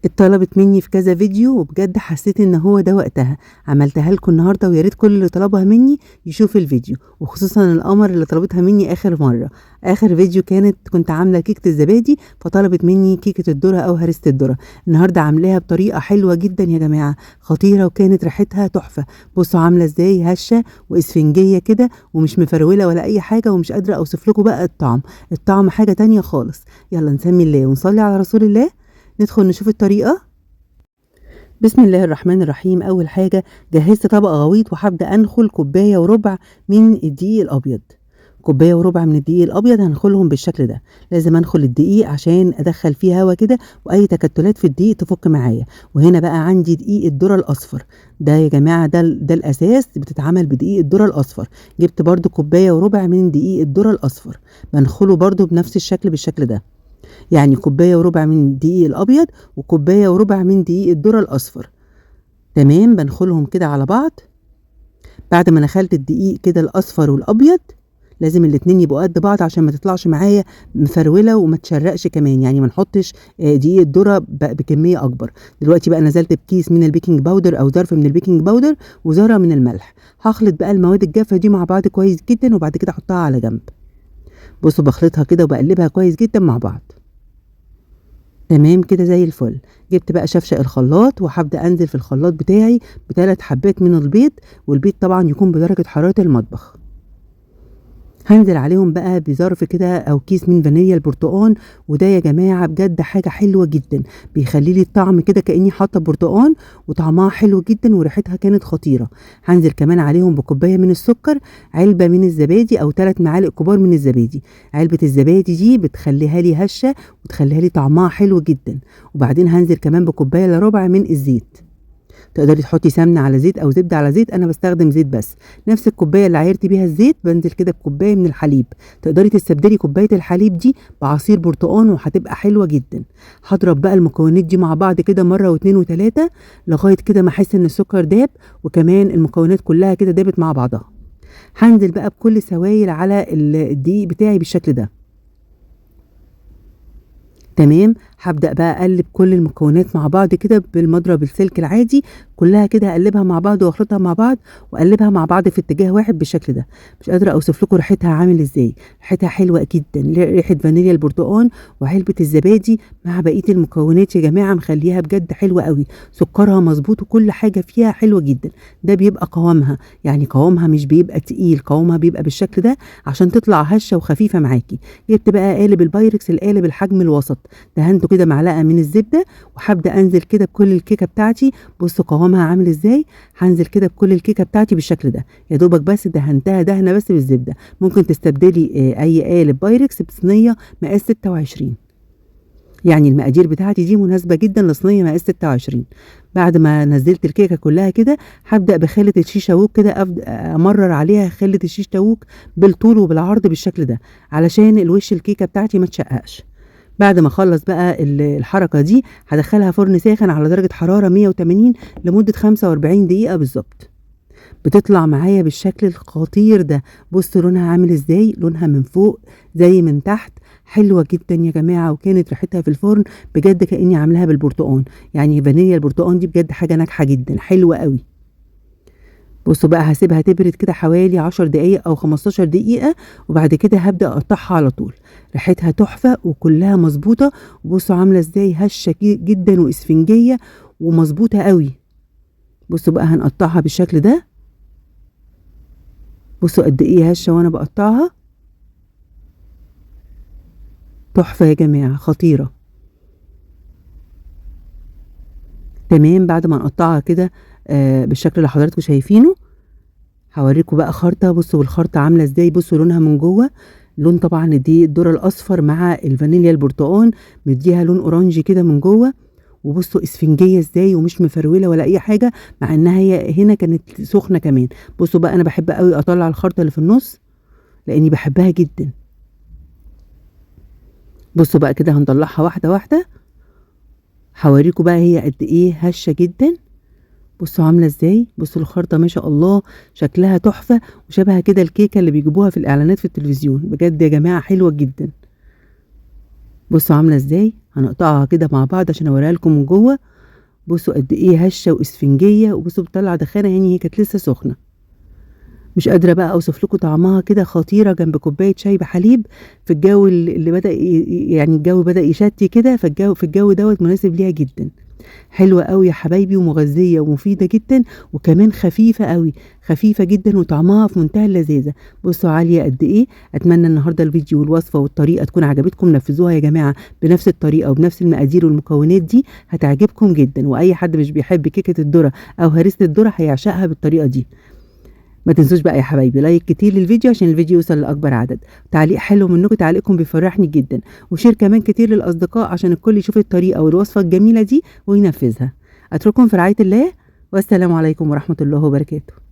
اتطلبت مني في كذا فيديو وبجد حسيت ان هو ده وقتها. عملتها لكم النهارده ويا ريت كل اللي طلبها مني يشوف الفيديو، وخصوصا القمر اللي طلبتها مني اخر مره. اخر فيديو كنت عامله كيكه الزبادي، فطلبت مني كيكه الذره او هريسه الذره. النهارده عاملاها بطريقه حلوه جدا يا جماعه، خطيره، وكانت ريحتها تحفه. بصوا عامله ازاي، هشه واسفنجيه كده ومش مفروله ولا اي حاجه، ومش قادره اوصف لكم بقى الطعم حاجه تانية خالص. يلا نسمي الله ونصلي على رسول الله، ندخل نشوف الطريقة. بسم الله الرحمن الرحيم. أول حاجة جهزت طبق غويط وهبدأ أنخل كوباية وربع من الدقيق الأبيض. كوباية وربع من الدقيق الأبيض هنخلهم بالشكل ده. لازم أنخل الدقيق عشان أدخل فيه هوا كده وأي تكتلات في الدقيق تفك معايا. وهنا بقى عندي دقيق الذرة الأصفر، ده يا جماعة ده الأساس، بتتعمل بدقيق الذرة الأصفر. جبت برضو كوباية وربع من دقيق الذرة الأصفر، بنخله برضو بنفس الشكل بالشكل ده. يعني كوباية وربع من الدقيق الأبيض وكوباية وربع من دقيق الذرة الأصفر. تمام، بنخلهم كده على بعض. بعد ما نخلت الدقيق كده الأصفر والأبيض، لازم الاتنين يبقوا قد بعض عشان ما تطلعش معايا مفرولة وما تشرقش كمان، يعني ما نحطش دقيق الذرة بكمية أكبر. دلوقتي بقى نزلت بكيس من البيكنج باودر أو ظرف من البيكنج باودر وذرة من الملح. هخلط بقى المواد الجافة دي مع بعض كويس جدا وبعد كده أحطها على جنب. بصوا بخلطها كده وبقلبها كويس جدا مع بعض. تمام كده زي الفل. جبت بقى شفشق الخلاط وهبدأ انزل في الخلاط بتاعي ب3 حبات من البيض، والبيض طبعا يكون بدرجة حرارة المطبخ. هنزل عليهم بقى بظرف كده او كيس من فانيليا البرتقال، وده يا جماعه بجد حاجه حلوه جدا، بيخلي لي الطعم كده كاني حاطه برتقال، وطعمها حلو جدا وريحتها كانت خطيره. هنزل كمان عليهم بكوبايه من السكر، علبه من الزبادي او 3 معالق كبار من الزبادي. علبه الزبادي دي بتخليها لي هشه وتخليها لي طعمها حلو جدا. وبعدين هنزل كمان بكوبايه الا ربع من الزيت. تقدري تحطي سمنه على زيت او زبده على زيت، انا بستخدم زيت بس. نفس الكوبايه اللي عايرتي بيها الزيت بنزل كده بكوبايه من الحليب. تقدري تستبدلي كوبايه الحليب دي بعصير برتقان وهتبقى حلوه جدا. هضرب بقى المكونات دي مع بعض كده مره واتنين وتلاته لغايه كده ما احس ان السكر داب وكمان المكونات كلها كده دابت مع بعضها. هنزل بقى بكل سوائل على الدقيق بتاعي بالشكل ده. تمام، هبدأ بقى أقلب كل المكونات مع بعض كده بالمضرب السلك العادي، كلها كده أقلبها مع بعض وأخلطها مع بعض وأقلبها مع بعض في اتجاه واحد بالشكل ده. مش قادرة أوصف لكم ريحتها عامل إزاي، ريحتها حلوة جدا، ريحة فانيليا البرتقال وعلبة الزبادي مع بقية المكونات يا جماعة مخليها بجد حلوة قوي. سكرها مظبوط وكل حاجة فيها حلوة جدا. ده بيبقى قوامها، يعني قوامها مش بيبقى تقيل، قوامها بيبقى بالشكل ده عشان تطلع هشة وخفيفة معاكي. جبت بقى قالب البايركس، القالب الحجم الوسط، دهنته كده معلقه من الزبده، وهبدا انزل كده بكل الكيكه بتاعتي. بصوا قوامها عامل ازاي. هنزل كده بكل الكيكه بتاعتي بالشكل ده، يا دوبك بس دهنتها دهنه بس بالزبده. ممكن تستبدلي اي قالب بايركس بصينيه مقاس 26، يعني المقادير بتاعتي دي مناسبه جدا لصينيه مقاس 26. بعد ما نزلت الكيكه كلها كده هبدا بخله الشيش تاووك كده، امرر عليها خله الشيش تاووك بالطول وبالعرض بالشكل ده علشان الوش الكيكه بتاعتي ما تشققش. بعد ما اخلص بقى الحركه دي هدخلها فرن ساخن على درجه حراره 180 لمده 45 دقيقه بالظبط. بتطلع معايا بالشكل الخطير ده. بصوا لونها عامل ازاي، لونها من فوق زي من تحت، حلوه جدا يا جماعه، وكانت ريحتها في الفرن بجد كاني عاملاها بالبرتقال، يعني فانيليا البرتقال دي بجد حاجه ناجحه جدا حلوه قوي. بصوا بقى هسيبها تبرد كده حوالي 10 دقايق او 15 دقيقة، وبعد كده هبدأ اقطعها على طول. ريحتها تحفة وكلها مظبوطة. بصوا عاملة ازاي، هشة جدا واسفنجية ومظبوطة قوي. بصوا بقى هنقطعها بالشكل ده. بصوا قد ايه هشة وانا بقطعها، تحفة يا جماعة، خطيرة. تمام، بعد ما نقطعها كده بالشكل اللي حضراتكم شايفينه، هوريكم بقى خرطة. بصوا الخرطة عاملة ازاي، بصوا لونها من جوه، لون طبعا دي الذرة الاصفر مع الفانيليا البرتقال مديها لون اورانجي كده من جوه. وبصوا اسفنجية ازاي ومش مفرولة ولا اي حاجة، مع انها هي هنا كانت سخنة كمان. بصوا بقى انا بحب قوي اطلع الخرطة اللي في النص لاني بحبها جدا. بصوا بقى كده هنطلعها واحدة واحدة، هوريكم بقى هي قد ايه هشة جدا. بصوا عاملة ازاي، بصوا الخرطة ما شاء الله شكلها تحفة، وشبه كده الكيكة اللي بيجيبوها في الاعلانات في التلفزيون، بجد يا جماعة حلوة جدا. بصوا عاملة ازاي، هنقطعها كده مع بعض عشان اوريها لكم من جوه. بصوا قد ايه هشه واسفنجيه، وبصوا بتطلع دخانه، يعني هي كانت لسه سخنه. مش قادره بقى اوصف لكم طعمها، كده خطيره جنب كوبايه شاي بحليب في الجو اللي بدا يعني الجو بدا يشتي كده، في الجو دوت مناسب ليها جدا. حلوة أوي يا حبايبي، ومغذية ومفيدة جدًا، وكمان خفيفة أوي، خفيفة جدًا وطعمها في منتهى اللذاذة. بُصّوا عالية قد إيه. أتمنى النهارده الفيديو والوصفة والطريقة تكون عجبتكم، نفذوها يا جماعة بنفس الطريقة وبنفس المقادير والمكونات دي، هتعجبكم جدًا، وأي حد مش بيحب كيكة الذرة أو هريسة الذرة هيعشقها بالطريقة دي. ما تنسوش بقى يا حبايبي لايك كتير للفيديو عشان الفيديو يوصل لأكبر عدد، تعليق حلو منكم، تعليقكم بيفرحني جدًا، وشير كمان كتير للأصدقاء عشان الكل يشوف الطريقة والوصفة الجميلة دي وينفذها. أترككم في رعاية الله، والسلام عليكم ورحمة الله وبركاته.